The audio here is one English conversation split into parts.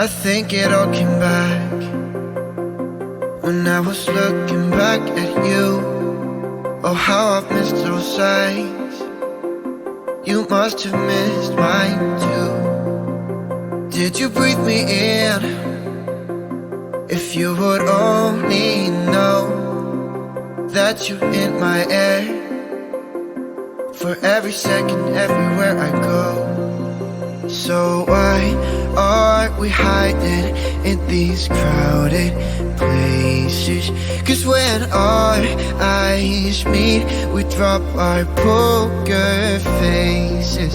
I think it all came back when I was looking back at you. Oh, how I've missed those sights. You must have missed mine too. Did you breathe me in? If you would only know that you're in my air, for every second, everywhere I go. So why are we hiding in these crowded places? 'Cause when our eyes meet, we drop our poker faces.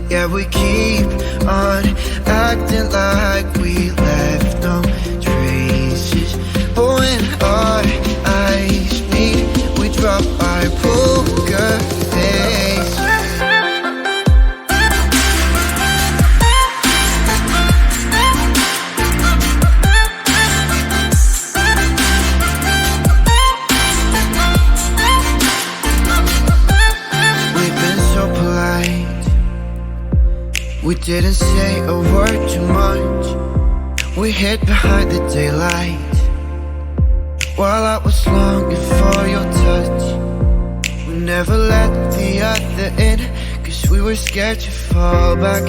Yeah, we keep on acting like we left no traces. But when our eyes meet, we drop our poker faces. We didn't say a word too much. We hid behind the daylight while I was longing for your touch. We never let the other in, 'cause we were scared to fall back.